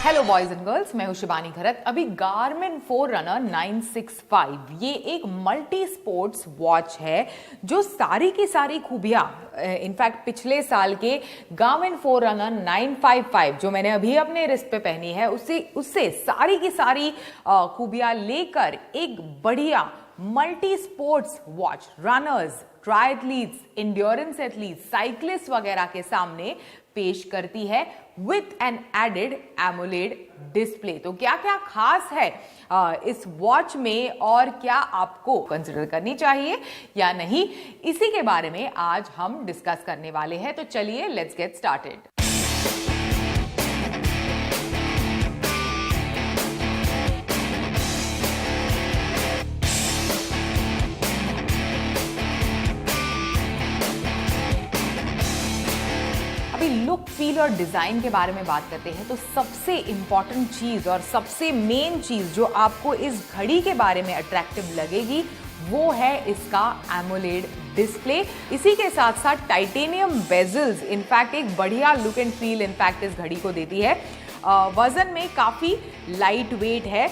Hello boys and girls, मैं हूं शिवानी खरत। अभी गार्मिन फोररनर 965 ये एक मल्टी स्पोर्ट्स वॉच है जो सारी की सारी खूबियां इनफैक्ट पिछले साल के गार्मिन फोररनर 955 जो मैंने अभी अपने रिस्ट पे पहनी है उससे सारी की सारी खूबियां लेकर एक बढ़िया multi sports watch runners, triathletes, endurance athletes, cyclist वगैरह के सामने पेश करती है with an added AMOLED display. तो क्या क्या खास है इस वॉच में और क्या आपको कंसिडर करनी चाहिए या नहीं, इसी के बारे में आज हम डिस्कस करने वाले हैं। तो चलिए let's get started. Look, feel और डिजाइन के बारे में बात करते हैं तो सबसे इंपॉर्टेंट चीज और सबसे मेन चीज जो आपको इस घड़ी के बारे में अट्रैक्टिव लगेगी वो है इसका एमोलेड डिस्प्ले। इसी के साथ साथ टाइटेनियम बेजल्स इनफैक्ट एक बढ़िया लुक एंड फील इनफैक्ट इस घड़ी को देती है। वजन में काफी लाइट वेट है।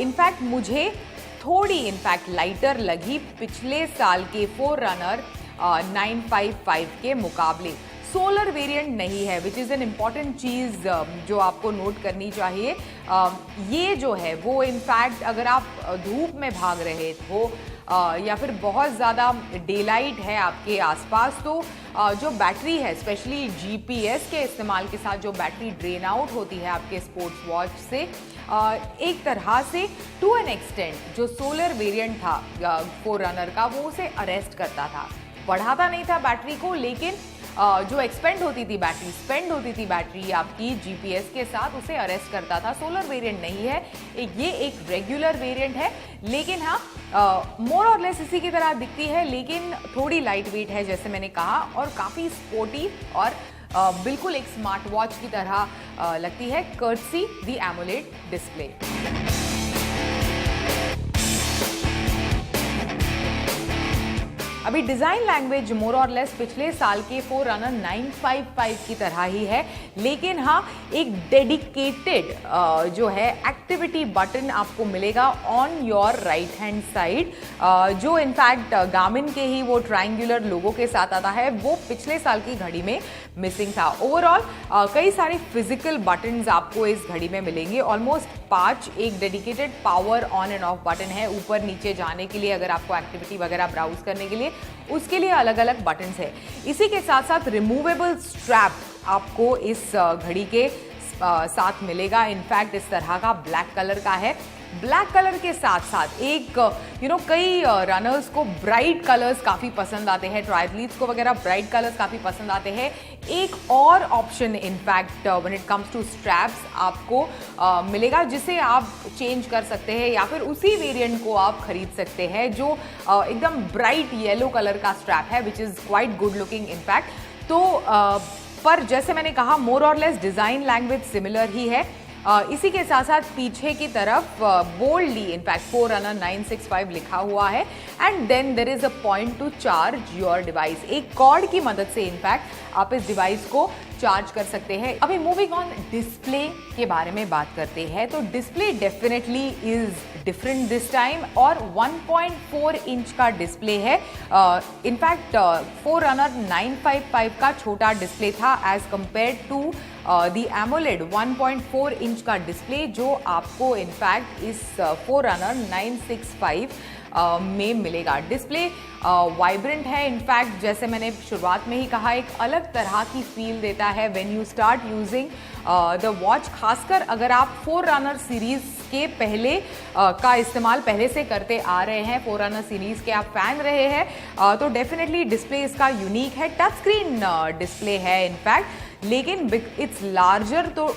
इनफैक्ट मुझे थोड़ी इनफैक्ट लाइटर लगी पिछले साल के फोररनर 955 के मुकाबले। सोलर वेरिएंट नहीं है विच इज़ एन इम्पॉर्टेंट चीज़ जो आपको नोट करनी चाहिए। ये जो है वो इनफैक्ट अगर आप धूप में भाग रहे हो या फिर बहुत ज़्यादा डे लाइट है आपके आसपास तो जो बैटरी है स्पेशली जीपीएस के इस्तेमाल के साथ जो बैटरी ड्रेन आउट होती है आपके स्पोर्ट्स वॉच से एक तरह से टू एन एक्सटेंट जो सोलर वेरिएंट था फोररनर का वो उसे अरेस्ट करता था। बढ़ाता नहीं था बैटरी को, लेकिन जो स्पेंड होती थी बैटरी आपकी जीपीएस के साथ उसे अरेस्ट करता था। सोलर वेरिएंट नहीं है, ये एक रेगुलर वेरिएंट है, लेकिन हाँ मोर और लेस इसी की तरह दिखती है, लेकिन थोड़ी लाइट वेट है जैसे मैंने कहा और काफ़ी स्पोर्टी और बिल्कुल एक स्मार्ट वॉच की तरह लगती है कर्टसी द एमोलेड डिस्प्ले। अभी डिज़ाइन लैंग्वेज मोर और लेस पिछले साल के फोररनर 955 की तरह ही है, लेकिन हाँ एक डेडिकेटेड जो है एक्टिविटी बटन आपको मिलेगा on your right hand side जो इनफैक्ट गार्मिन के ही वो ट्रायंगुलर लोगो के साथ आता है, वो पिछले साल की घड़ी में मिसिंग था। ओवरऑल कई सारे फिजिकल बटन्स आपको इस घड़ी में मिलेंगे, ऑलमोस्ट 5। एक dedicated power on end off button है ऊपर नीचे जाने के लिए, अगर आपको एक्टिविटी वगैरह ब्राउज करने के लिए उसके लिए अलग अलग बटन्स है। इसी के साथ साथ रिमूवेबल स्ट्रैप आपको इस घड़ी के साथ मिलेगा। इनफैक्ट इस तरह का ब्लैक कलर का है। ब्लैक कलर के साथ साथ एक कई रनर्स को ब्राइट कलर्स काफ़ी पसंद आते हैं, ट्रायथलीट्स को वगैरह ब्राइट कलर्स काफ़ी पसंद आते हैं। एक और option in fact when it comes to straps आपको मिलेगा जिसे आप चेंज कर सकते हैं या फिर उसी वेरिएंट को आप खरीद सकते हैं जो एकदम ब्राइट येलो कलर का स्ट्रैप है which is quite good looking in fact. तो पर जैसे मैंने कहा मोर और लेस डिज़ाइन लैंग्वेज सिमिलर ही है। इसी के साथ साथ पीछे की तरफ बोल्डली इनफैक्ट फोररनर 965 लिखा हुआ है and then there is a point to charge your device. एक कॉर्ड की मदद से इनफैक्ट आप इस डिवाइस को चार्ज कर सकते हैं। अभी मूविंग ऑन डिस्प्ले के बारे में बात करते हैं तो display definitely is different this time और 1.4 इंच का डिस्प्ले है। इनफैक्ट फोररनर 955 का छोटा डिस्प्ले था as compare to the AMOLED 1.4 inch का डिस्प्ले जो आपको इनफैक्ट इस फोररनर 965 में मिलेगा। डिस्प्ले वाइब्रेंट है, इनफैक्ट जैसे मैंने शुरुआत में ही कहा एक अलग तरह की फील देता है when you start using the watch. खासकर अगर आप फोररनर सीरीज के पहले का इस्तेमाल पहले से करते आ रहे हैं, फोररनर सीरीज के आप फैन रहे हैं तो डेफिनेटली डिस्प्ले इसका यूनिक है। टच स्क्रीन डिस्प्ले है इनफैक्ट, लेकिन इट्स लार्जर तो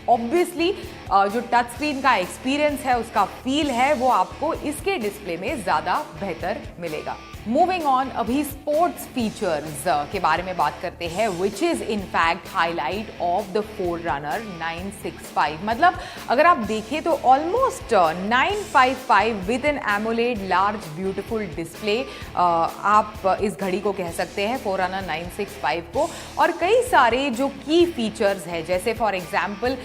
ऑब्वियसली जो टच स्क्रीन का एक्सपीरियंस है उसका फील है वो आपको इसके डिस्प्ले में ज़्यादा बेहतर मिलेगा। मूविंग ऑन, अभी स्पोर्ट्स फीचर्स के बारे में बात करते हैं which is in fact highlight of the Forerunner 965। मतलब अगर आप देखें तो almost 955 with an AMOLED large beautiful display आप इस घड़ी को कह सकते हैं फोररनर 965 को। और कई सारे जो की फीचर्स है जैसे for example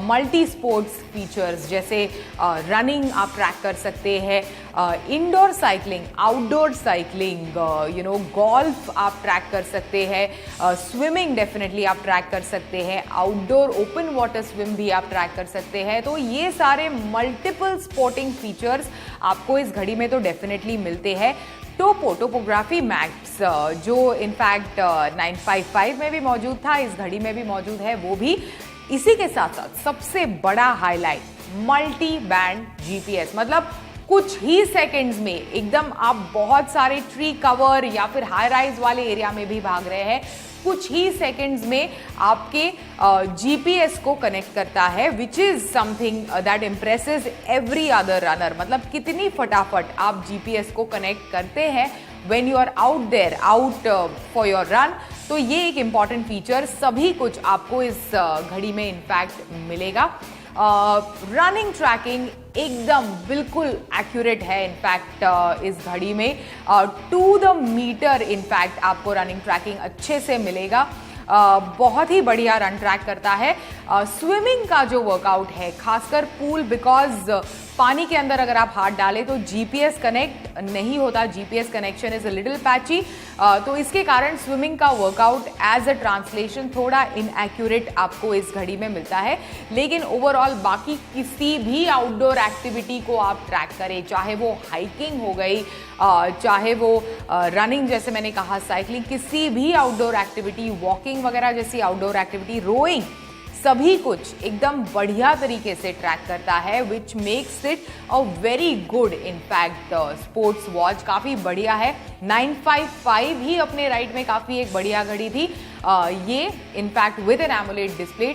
multi sports features जैसे रनिंग आप ट्रैक कर सकते हैं, indoor cycling, outdoor cycling, golf आप ट्रैक कर सकते हैं, स्विमिंग डेफिनेटली आप ट्रैक कर सकते हैं, आउटडोर ओपन वाटर स्विम भी आप ट्रैक कर सकते हैं। तो ये सारे मल्टीपल स्पोर्टिंग फीचर्स आपको इस घड़ी में तो डेफिनेटली मिलते हैं। टोपोग्राफी मैप्स जो इनफैक्ट 955 में भी मौजूद था, इस घड़ी में भी मौजूद है, वो भी। इसी के साथ साथ सबसे बड़ा हाईलाइट मल्टी बैंड जीपीएस, मतलब कुछ ही सेकंड्स में एकदम आप बहुत सारे ट्री कवर या फिर हाई राइज वाले एरिया में भी भाग रहे हैं, कुछ ही सेकंड्स में आपके जीपीएस को कनेक्ट करता है, which is something that impresses every other runner. मतलब कितनी फटाफट आप जीपीएस को कनेक्ट करते हैं when you are out there, out for your run. तो ये एक इंपॉर्टेंट फीचर, सभी कुछ आपको इस घड़ी में इनफैक्ट मिलेगा। रनिंग ट्रैकिंग एकदम बिल्कुल एक्यूरेट है इनफैक्ट इस घड़ी में, टू द मीटर इनफैक्ट आपको रनिंग ट्रैकिंग अच्छे से मिलेगा। बहुत ही बढ़िया रन ट्रैक करता है। स्विमिंग का जो वर्कआउट है, खासकर पूल, बिकॉज पानी के अंदर अगर आप हाथ डालें तो जीपीएस कनेक्ट नहीं होता, GPS connection is a little patchy, तो इसके कारण स्विमिंग का वर्कआउट एज अ ट्रांसलेशन थोड़ा इनएक्यूरेट आपको इस घड़ी में मिलता है। लेकिन ओवरऑल बाकी किसी भी आउटडोर एक्टिविटी को आप ट्रैक करें, चाहे वो हाइकिंग हो गई, चाहे वो रनिंग जैसे मैंने कहा, साइकिलिंग, किसी भी आउटडोर एक्टिविटी, वॉकिंग वगैरह जैसी आउटडोर एक्टिविटी, रोइंग, सभी कुछ एकदम बढ़िया तरीके से ट्रैक करता है, which makes it a very good in fact sports watch. काफ़ी बढ़िया है। 955 ही अपने राइट में काफ़ी एक बढ़िया घड़ी थी। ये in fact with an AMOLED display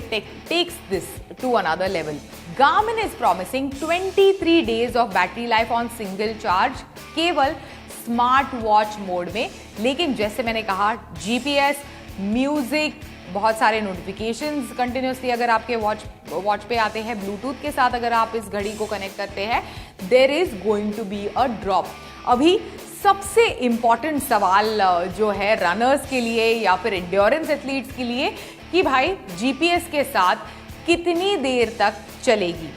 takes this to another level. Garmin is promising 23 days of battery life on single charge, केवल स्मार्ट वॉच मोड में। लेकिन जैसे मैंने कहा, जीपीएस, म्यूजिक, बहुत सारे नोटिफिकेशंस कंटिन्यूसली अगर आपके वॉच पे आते हैं, ब्लूटूथ के साथ अगर आप इस घड़ी को कनेक्ट करते हैं, there is going to be a drop. अभी सबसे इंपॉर्टेंट सवाल जो है रनर्स के लिए या फिर एंड्योरेंस एथलीट्स के लिए, कि भाई जीपीएस के साथ कितनी देर तक चलेगी।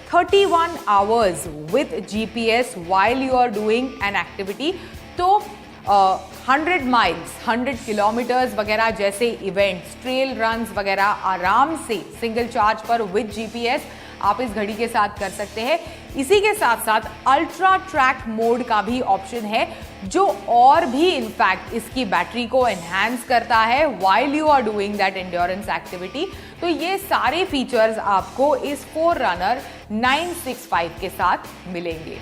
31 hours with GPS while you are doing an activity. तो 100 माइल्स, 100 किलोमीटर्स वगैरह जैसे इवेंट्स, ट्रेल रन्स वगैरह आराम से सिंगल चार्ज पर विद जीपीएस आप इस घड़ी के साथ कर सकते हैं। इसी के साथ साथ अल्ट्रा ट्रैक मोड का भी ऑप्शन है, जो और भी इनफैक्ट इसकी बैटरी को एनहांस करता है while you are doing that endurance activity. तो ये सारे फीचर्स आपको इस फोररनर 965 के साथ मिलेंगे।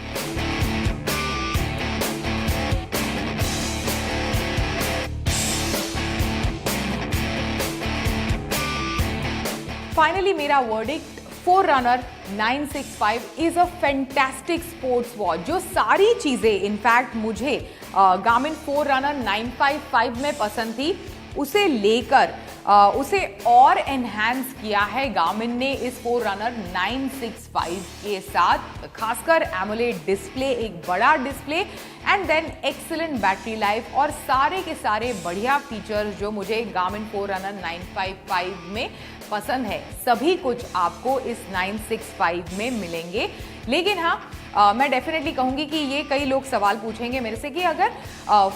फाइनली मेरा verdict, Forerunner 965 is a fantastic sports watch. जो सारी चीजें इनफैक्ट मुझे गार्मिन फोररनर 955 में पसंद थी, उसे लेकर उसे और एनहांस किया है गार्मिन ने इस फोररनर 965 के साथ। खासकर एमोलेड डिस्प्ले, एक बड़ा display, and then excellent battery life और सारे के सारे बढ़िया फीचर्स जो मुझे गार्मिन फोररनर 955 में पसंद है, सभी कुछ आपको इस 965 में मिलेंगे। लेकिन हाँ, मैं डेफिनेटली कहूँगी कि ये कई लोग सवाल पूछेंगे मेरे से कि अगर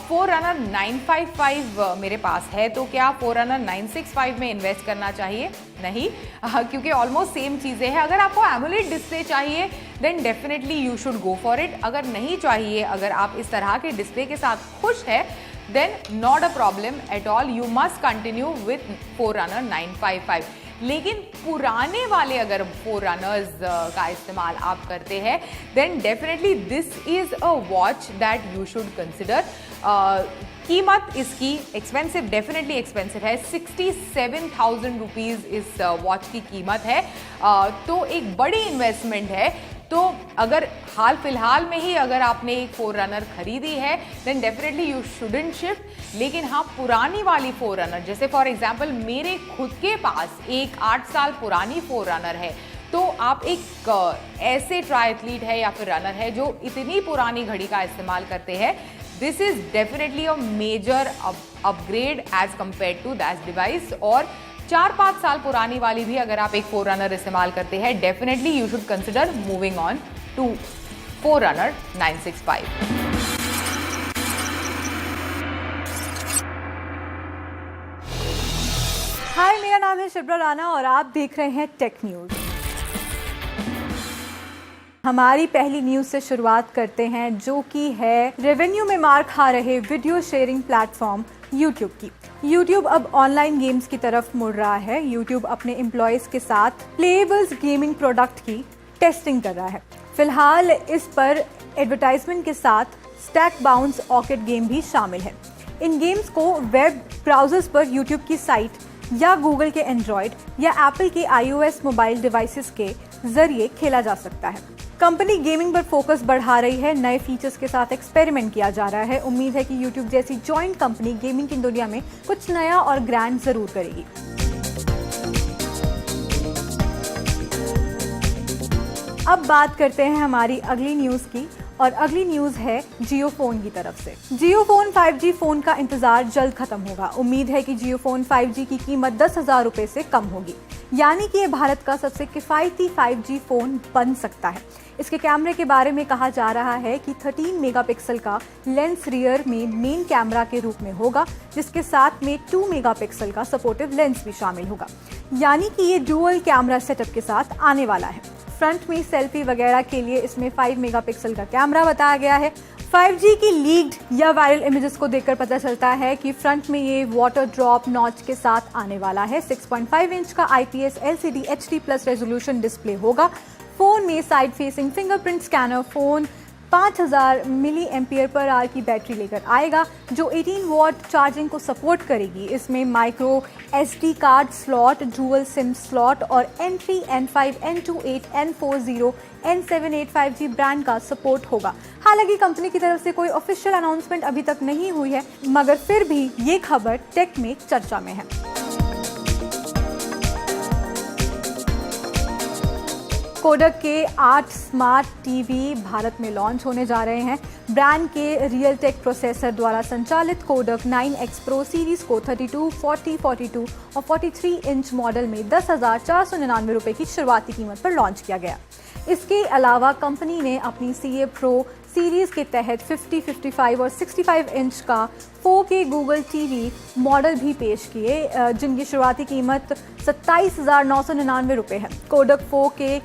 फोररनर 955 मेरे पास है तो क्या फोररनर 965 में इन्वेस्ट करना चाहिए? नहीं, क्योंकि ऑलमोस्ट सेम चीज़ें हैं। अगर आपको एमोलेड डिस्प्ले चाहिए then definitely you should go for it. अगर नहीं चाहिए, अगर आप इस तरह के डिस्प्ले के साथ खुश है, then not a problem at all, you must continue with Forerunner 955। लेकिन पुराने वाले अगर फोररनर्स का इस्तेमाल आप करते हैं, then definitely this is a watch that you should consider. कीमत इसकी एक्सपेंसिव, डेफिनेटली एक्सपेंसिव है। 67,000 रुपीज़ इस वॉच की कीमत है। तो एक बड़ी इन्वेस्टमेंट है। तो अगर हाल फिलहाल में ही अगर आपने एक फोररनर खरीदी है, then definitely you shouldn't shift. लेकिन हाँ, पुरानी वाली फोररनर, जैसे फॉर एग्जांपल मेरे खुद के पास एक 8 साल पुरानी फोररनर है, तो आप एक ऐसे ट्रायथलीट है या फिर रनर है जो इतनी पुरानी घड़ी का इस्तेमाल करते हैं, this is definitely a major upgrade as compare to that device. और 4-5 साल पुरानी वाली भी अगर आप एक फोररनर इस्तेमाल करते हैं, definitely you should consider moving on to Forerunner 965। Hi, मेरा नाम है शिप्रा राणा और आप देख रहे हैं टेक न्यूज़। हमारी पहली न्यूज़ से शुरुआत करते हैं, जो कि है रेवेन्यू में मार खा रहे वीडियो शेयरिंग प्लेटफॉर्म यूट्यूब की। यूट्यूब अब ऑनलाइन गेम्स की तरफ मुड़ रहा है। यूट्यूब अपने एम्प्लॉयज़ के साथ प्लेएबल्स गेमिंग प्रोडक्ट की टेस्टिंग कर रहा है। फिलहाल इस पर एडवर्टाइजमेंट के साथ स्टैक बाउंस ऑर्किड गेम भी शामिल है। इन गेम्स को वेब ब्राउजर्स पर यूट्यूब की साइट या गूगल के एंड्रॉयड या एप्पल के iOS मोबाइल डिवाइसेस के जरिए खेला जा सकता है। कंपनी गेमिंग पर फोकस बढ़ा रही है, नए फीचर्स के साथ एक्सपेरिमेंट किया जा रहा है। उम्मीद है कि यूट्यूब जैसी जॉइंट कंपनी गेमिंग की दुनिया में कुछ नया और ग्रैंड जरूर करेगी। अब बात करते हैं हमारी अगली न्यूज़ की, और अगली न्यूज़ है जियो फोन की तरफ से। जियो फोन 5G फोन का इंतजार जल्द खत्म होगा। उम्मीद है कि जियो फोन 5G की कीमत 10,000 रुपये से कम होगी, यानी कि ये भारत का सबसे किफ़ायती 5G फोन बन सकता है। इसके कैमरे के बारे में कहा जा रहा है कि 13 मेगापिक्सल का लेंस रियर में मेन कैमरा के रूप में होगा, जिसके साथ में 2 मेगापिक्सल का सपोर्टिव लेंस भी शामिल होगा, यानी कि ये डुअल कैमरा सेटअप के साथ आने वाला है। फ्रंट में सेल्फी वगैरह के लिए इसमें 5 मेगापिक्सल का कैमरा बताया गया है। 5G की लीक्ड या वायरल इमेजेस को देखकर पता चलता है कि फ्रंट में ये वाटर ड्रॉप नॉच के साथ आने वाला है। 6.5 इंच का IPS LCD HD+ resolution display होगा। फोन में side facing fingerprint scanner phone 5000 mAh की बैटरी लेकर आएगा, जो 18 वॉट चार्जिंग को सपोर्ट करेगी। इसमें micro SD card slot, dual SIM slot और N3, N5, N28, N40, N785 5G brand का सपोर्ट होगा। हालांकि कंपनी की तरफ से कोई ऑफिशियल अनाउंसमेंट अभी तक नहीं हुई है, मगर फिर भी ये खबर टेक में चर्चा में है। कोडक के 8 स्मार्ट टीवी भारत में लॉन्च होने जा रहे हैं। ब्रांड के रियल टेक प्रोसेसर द्वारा संचालित कोडक 9X Pro सीरीज को 32, 40, 42 और 43 इंच मॉडल में 10,499 रुपये की शुरुआती कीमत पर लॉन्च किया गया। इसके अलावा कंपनी ने अपनी CA Pro सीरीज़ के तहत 50, 55 और 65 इंच का 4K गूगल टीवी मॉडल भी पेश किए, जिनकी शुरुआती कीमत 27,999 रुपये है। Kodak 4K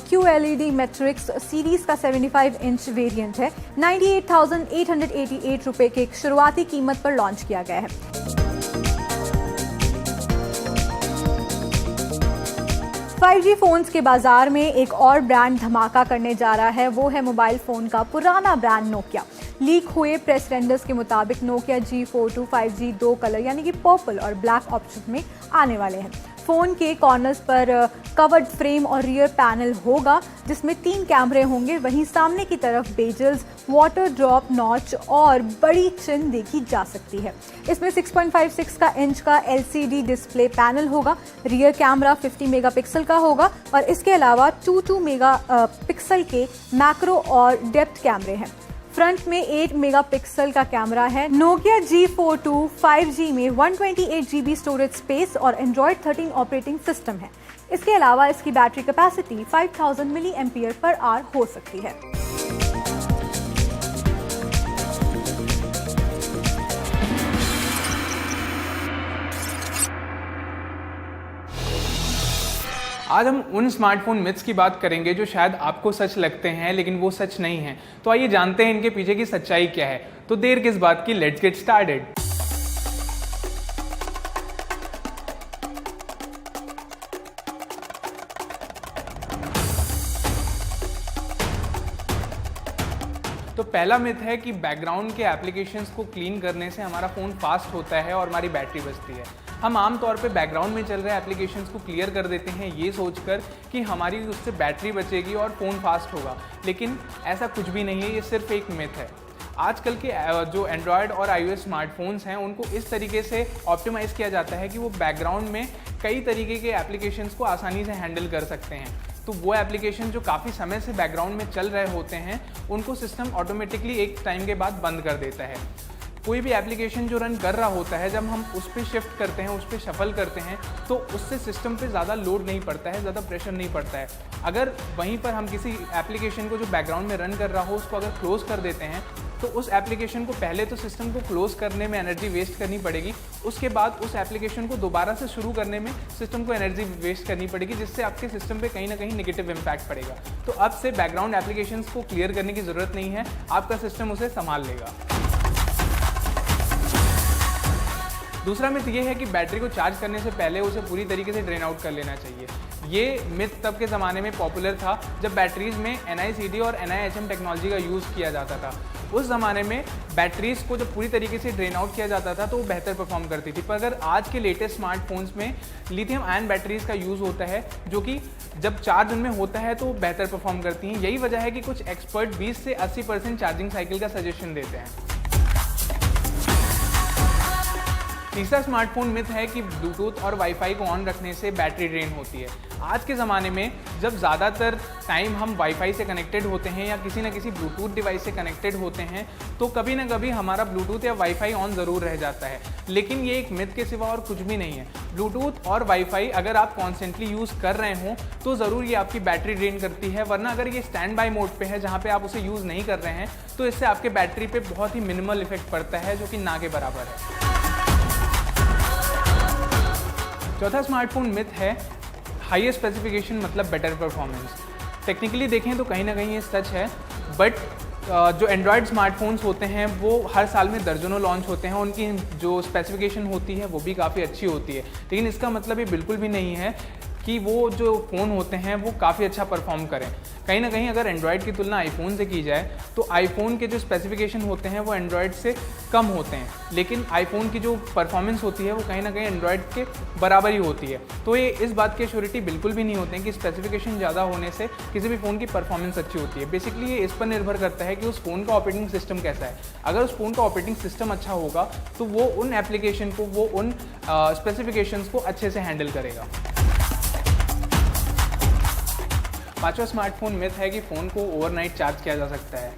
QLED matrix series का 75 इंच वेरिएंट है, 98,888 रुपये के शुरुआती कीमत पर लॉन्च किया गया है। 5G फोन्स के बाजार में एक और ब्रांड धमाका करने जा रहा है, वो है मोबाइल फ़ोन का पुराना ब्रांड नोकिया। लीक हुए प्रेस रेंडर्स के मुताबिक नोकिया G42 5G 2 कलर यानी कि पर्पल और ब्लैक ऑप्शन में आने वाले हैं। फ़ोन के कॉर्नर्स पर कवर्ड फ्रेम और रियर पैनल होगा, जिसमें 3 कैमरे होंगे। वहीं सामने की तरफ बेजल्स, वाटर ड्रॉप नॉच और बड़ी चिन देखी जा सकती है। इसमें 6.56 इंच का LCD डिस्प्ले पैनल होगा। रियर कैमरा 50 मेगापिक्सल का होगा और इसके अलावा 2 मेगापिक्सल के मैक्रो और डेप्थ कैमरे हैं। फ्रंट में 8 मेगापिक्सल का कैमरा है। नोकिया G42 5G में 128 GB स्टोरेज स्पेस और Android 13 ऑपरेटिंग सिस्टम है। इसके अलावा इसकी बैटरी कैपेसिटी 5000 mAh हो सकती है। आज हम उन स्मार्टफोन मिथ्स की बात करेंगे जो शायद आपको सच लगते हैं लेकिन वो सच नहीं हैं। तो आइए जानते हैं इनके पीछे की सच्चाई क्या है। तो देर किस बात की, लेट्स गेट स्टार्टेड। तो पहला मिथ है कि बैकग्राउंड के एप्लीकेशंस को क्लीन करने से हमारा फ़ोन फास्ट होता है और हमारी बैटरी बचती है। हम आमतौर पे बैकग्राउंड में चल रहे एप्लीकेशंस को क्लियर कर देते हैं ये सोचकर कि हमारी उससे बैटरी बचेगी और फ़ोन फास्ट होगा, लेकिन ऐसा कुछ भी नहीं है, ये सिर्फ एक मिथ है। आजकल के जो एंड्रॉयड और iOS स्मार्टफोन्स हैं उनको इस तरीके से ऑप्टिमाइज़ किया जाता है कि वो बैकग्राउंड में कई तरीके के एप्लीकेशंस को आसानी से हैंडल कर सकते हैं। तो वो एप्लीकेशन जो काफ़ी समय से बैकग्राउंड में चल रहे होते हैं उनको सिस्टम ऑटोमेटिकली एक टाइम के बाद बंद कर देता है। कोई भी एप्लीकेशन जो रन कर रहा होता है, जब हम उस पर शिफ्ट करते हैं, उस पर शफल करते हैं, तो उससे सिस्टम पे ज़्यादा लोड नहीं पड़ता है, ज़्यादा प्रेशर नहीं पड़ता है। अगर वहीं पर हम किसी एप्लीकेशन को जो बैकग्राउंड में रन कर रहा हो उसको अगर क्लोज़ कर देते हैं, तो उस एप्लीकेशन को पहले तो सिस्टम को क्लोज़ करने में एनर्जी वेस्ट करनी पड़ेगी, उसके बाद उस एप्लीकेशन को दोबारा से शुरू करने में सिस्टम को एनर्जी वेस्ट करनी पड़ेगी, जिससे आपके सिस्टम पे कहीं ना कहीं नेगेटिव इम्पैक्ट पड़ेगा। तो अब से बैकग्राउंड एप्लीकेशंस को क्लियर करने की ज़रूरत नहीं है, आपका सिस्टम उसे संभाल लेगा। दूसरा मिथ ये है कि बैटरी को चार्ज करने से पहले उसे पूरी तरीके से ड्रेन आउट कर लेना चाहिए। ये मिथ तब के ज़माने में पॉपुलर था जब बैटरीज़ में NiCd और NiHM टेक्नोलॉजी का यूज़ किया जाता था। उस ज़माने में बैटरीज़ को जब पूरी तरीके से ड्रेन आउट किया जाता था तो वो बेहतर परफॉर्म करती थी। पर अगर आज के लेटेस्ट स्मार्टफोन्स में लिथियम आयन बैटरीज़ का यूज़ होता है, जो कि जब चार्ज उनमें होता है तो वो बेहतर परफॉर्म करती हैं। यही वजह है कि कुछ एक्सपर्ट 20 से 80% चार्जिंग साइकिल का सजेशन देते हैं। तीसरा स्मार्टफोन मिथ है कि ब्लूटूथ और वाईफाई को ऑन रखने से बैटरी ड्रेन होती है। आज के ज़माने में जब ज़्यादातर टाइम हम वाईफाई से कनेक्टेड होते हैं या किसी न किसी ब्लूटूथ डिवाइस से कनेक्टेड होते हैं, तो कभी ना कभी हमारा ब्लूटूथ या वाईफाई ऑन ज़रूर रह जाता है। लेकिन ये एक मिथ के सिवा और कुछ भी नहीं है। ब्लूटूथ और वाईफाई अगर आप कॉन्स्टेंटली यूज़ कर रहे हों तो ज़रूर ये आपकी बैटरी ड्रेन करती है, वरना अगर ये स्टैंड बाय मोड पे है जहाँ पे आप उसे यूज़ नहीं कर रहे हैं तो इससे आपके बैटरी पे बहुत ही मिनिमल इफेक्ट पड़ता है, जो कि ना के बराबर है। चौथा स्मार्टफोन मिथ है हाई स्पेसिफिकेशन मतलब बेटर परफॉर्मेंस। टेक्निकली देखें तो कहीं ना कहीं ये सच है, बट जो एंड्रॉयड स्मार्टफोन्स होते हैं वो हर साल में दर्जनों लॉन्च होते हैं, उनकी जो स्पेसिफिकेशन होती है वो भी काफ़ी अच्छी होती है। लेकिन इसका मतलब ये बिल्कुल भी नहीं है कि वो जो फ़ोन होते हैं वो काफ़ी अच्छा परफॉर्म करें। कहीं ना कहीं अगर एंड्रॉयड की तुलना आईफोन से की जाए तो आईफोन के जो स्पेसिफिकेशन होते हैं वो एंड्रॉयड से कम होते हैं, लेकिन आईफोन की जो परफॉर्मेंस होती है वो कहीं ना कहीं एंड्रॉयड के बराबर ही होती है। तो ये इस बात की श्योरिटी बिल्कुल भी नहीं होते हैं कि स्पेसिफिकेशन ज़्यादा होने से किसी भी फ़ोन की परफॉर्मेंस अच्छी होती है। बेसिकली ये इस पर निर्भर करता है कि उस फ़ोन का ऑपरेटिंग सिस्टम कैसा है। अगर उस फ़ोन का ऑपरेटिंग सिस्टम अच्छा होगा तो वो उन एप्लीकेशन को, वो उन स्पेसिफिकेशंस को अच्छे से हैंडल करेगा। पांचवा स्मार्टफोन मिथ है कि फ़ोन को ओवरनाइट चार्ज किया जा सकता है।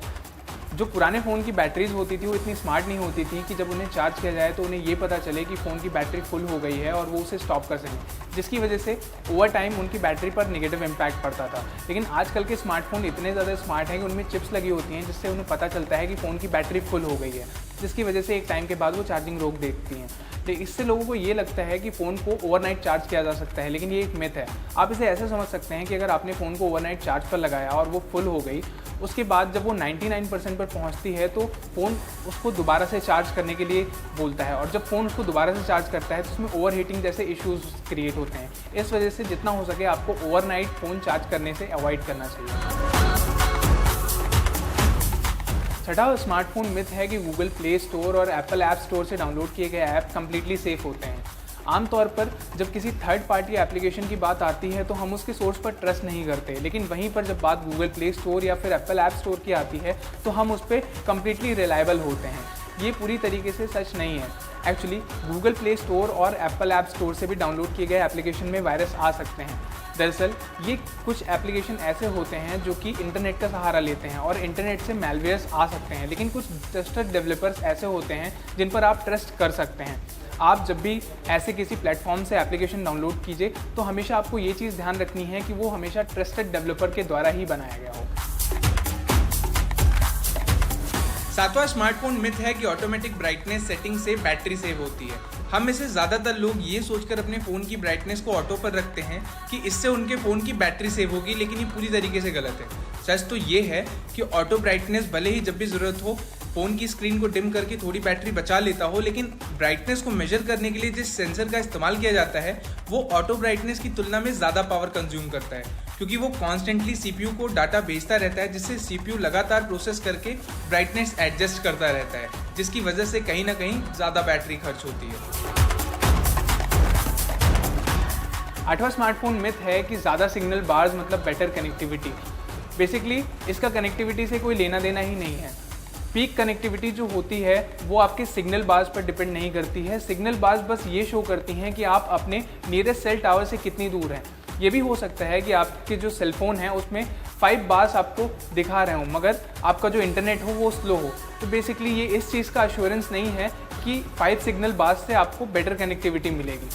जो पुराने फ़ोन की बैटरीज होती थी वो इतनी स्मार्ट नहीं होती थी कि जब उन्हें चार्ज किया जाए तो उन्हें ये पता चले कि फ़ोन की बैटरी फुल हो गई है और वो उसे स्टॉप कर सकें, जिसकी वजह से ओवर टाइम उनकी बैटरी पर नेगेटिव इम्पैक्ट पड़ता था। लेकिन आजकल के स्मार्टफोन इतने ज़्यादा स्मार्ट हैं कि उनमें चिप्स लगी होती हैं जिससे उन्हें पता चलता है कि फ़ोन की बैटरी फुल हो गई है, जिसकी वजह से एक टाइम के बाद वो चार्जिंग रोक देती हैं। तो इससे लोगों को ये लगता है कि फ़ोन को ओवरनाइट चार्ज किया जा सकता है, लेकिन ये एक मिथ है। आप इसे ऐसे समझ सकते हैं कि अगर आपने फ़ोन को ओवरनाइट चार्ज पर लगाया और वो फुल हो गई, उसके बाद जब वो 99% पर पहुंचती है तो फ़ोन उसको दोबारा से चार्ज करने के लिए बोलता है, और जब फ़ोन उसको दोबारा से चार्ज करता है तो उसमें ओवर हीटिंग जैसे इश्यूज़ क्रिएट होते हैं। इस वजह से जितना हो सके आपको ओवरनाइट फ़ोन चार्ज करने से अवॉइड करना चाहिए। छठा स्मार्टफोन मिथ है कि गूगल प्ले स्टोर और एप्पल ऐप स्टोर से डाउनलोड किए गए ऐप कम्प्लीटली सेफ़ होते हैं। आमतौर पर जब किसी थर्ड पार्टी एप्लीकेशन की बात आती है तो हम उसके सोर्स पर ट्रस्ट नहीं करते, लेकिन वहीं पर जब बात गूगल प्ले स्टोर या फिर एप्पल ऐप स्टोर की आती है तो हम उस पर कम्प्लीटली रिलायबल होते हैं। ये पूरी तरीके से सच नहीं है। एक्चुअली गूगल प्ले स्टोर और एप्पल ऐप स्टोर से भी डाउनलोड किए गए एप्लीकेशन में वायरस आ सकते हैं। दरअसल ये कुछ एप्लीकेशन ऐसे होते हैं जो कि इंटरनेट का सहारा लेते हैं और इंटरनेट से मैलवेयर्स आ सकते हैं, लेकिन कुछ ट्रस्टेड डेवलपर्स ऐसे होते हैं जिन पर आप ट्रस्ट कर सकते हैं। आप जब भी ऐसे किसी प्लेटफॉर्म से एप्लीकेशन डाउनलोड कीजिए तो हमेशा आपको ये चीज़ ध्यान रखनी है कि वो हमेशा ट्रस्टेड डेवलपर के द्वारा ही बनाया गया हो। सातवां स्मार्टफोन मिथ है कि ऑटोमेटिक ब्राइटनेस सेटिंग से बैटरी सेव होती है। हम में से ज़्यादातर लोग ये सोचकर अपने फ़ोन की ब्राइटनेस को ऑटो पर रखते हैं कि इससे उनके फ़ोन की बैटरी सेव होगी, लेकिन ये पूरी तरीके से गलत है। सच तो ये है कि ऑटो ब्राइटनेस भले ही जब भी ज़रूरत हो फ़ोन की स्क्रीन को डिम करके थोड़ी बैटरी बचा लेता हो, लेकिन ब्राइटनेस को मेजर करने के लिए जिस सेंसर का इस्तेमाल किया जाता है वो ऑटो ब्राइटनेस की तुलना में ज़्यादा पावर कंज्यूम करता है, क्योंकि वो कॉन्स्टेंटली सीपीयू को डाटा भेजता रहता है, जिससे सीपीयू लगातार प्रोसेस करके ब्राइटनेस एडजस्ट करता रहता है, जिसकी वजह से कहीं ना कहीं ज़्यादा बैटरी खर्च होती है। आठवां स्मार्टफोन मिथ है कि ज़्यादा सिग्नल बार्स मतलब बेटर कनेक्टिविटी। बेसिकली इसका कनेक्टिविटी से कोई लेना देना ही नहीं है। पीक कनेक्टिविटी जो होती है वो आपके सिग्नल बार्स पर डिपेंड नहीं करती है। सिग्नल बार्स बस ये शो करती हैं कि आप अपने नियरेस्ट सेल टावर से कितनी दूर हैं। ये भी हो सकता है कि आपके जो सेलफोन है उसमें 5 बार्स आपको दिखा रहे हो मगर आपका जो इंटरनेट हो वो स्लो हो। तो बेसिकली ये इस चीज़ का एश्योरेंस नहीं है कि 5 सिग्नल बार्स से आपको बेटर कनेक्टिविटी मिलेगी।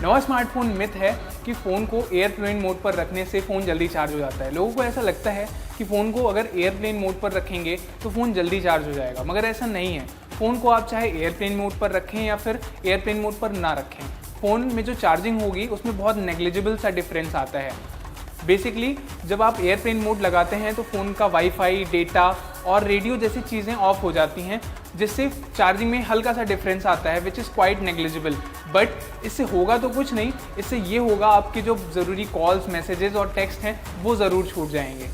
नवा स्मार्टफोन मिथ है कि फ़ोन को एयरप्लेन मोड पर रखने से फ़ोन जल्दी चार्ज हो जाता है। लोगों को ऐसा लगता है कि फ़ोन को अगर एयरप्लेन मोड पर रखेंगे तो फ़ोन जल्दी चार्ज हो जाएगा, मगर ऐसा नहीं है। फ़ोन को आप चाहे एयरप्लेन मोड पर रखें या फिर एयरप्लेन मोड पर ना रखें, फ़ोन में जो चार्जिंग होगी उसमें बहुत नेग्लिजिबल सा डिफरेंस आता है। बेसिकली जब आप एयरप्लेन मोड लगाते हैं तो फ़ोन का वाईफाई, डेटा और रेडियो जैसी चीज़ें ऑफ हो जाती हैं, जिससे चार्जिंग में हल्का सा डिफरेंस आता है which is quite negligible. But इससे होगा तो कुछ नहीं, इससे ये होगा आपके जो ज़रूरी कॉल्स, मैसेजेस और टेक्स्ट हैं वो ज़रूर छूट जाएंगे।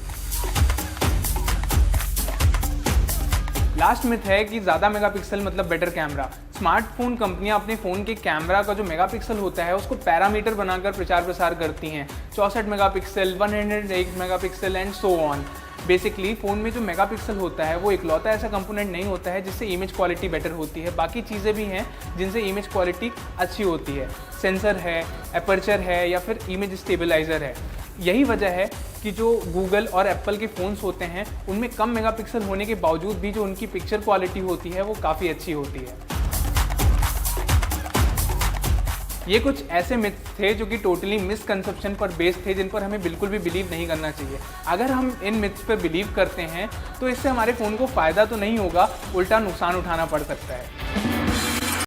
लास्ट मिथ है कि ज़्यादा मेगापिक्सल मतलब बेटर कैमरा। स्मार्टफोन कंपनियां अपने फ़ोन के कैमरा का जो मेगापिक्सल होता है उसको पैरामीटर बनाकर प्रचार प्रसार करती हैं, 64 megapixel, 108 megapixel and so on. Basically phone में जो मेगापिक्सल होता है वो इकलौता ऐसा कंपोनेंट नहीं होता है जिससे इमेज क्वालिटी बेटर होती है। बाकी चीज़ें भी हैं जिनसे इमेज क्वालिटी अच्छी होती है। सेंसर है, एपर्चर है या फिर इमेज स्टेबलाइज़र है। यही वजह है कि जो गूगल और एप्पल के फ़ोन्स होते हैं उनमें कम मेगापिक्सल होने के बावजूद भी जो उनकी पिक्चर क्वालिटी होती है वो काफ़ी अच्छी होती है। ये कुछ ऐसे मिथ्स थे जो कि टोटली मिसकंसेप्शन पर बेस्ड थे, जिन पर हमें बिल्कुल भी बिलीव नहीं करना चाहिए। अगर हम इन मिथ्स पर बिलीव करते हैं तो इससे हमारे फ़ोन को फ़ायदा तो नहीं होगा, उल्टा नुकसान उठाना पड़ सकता है।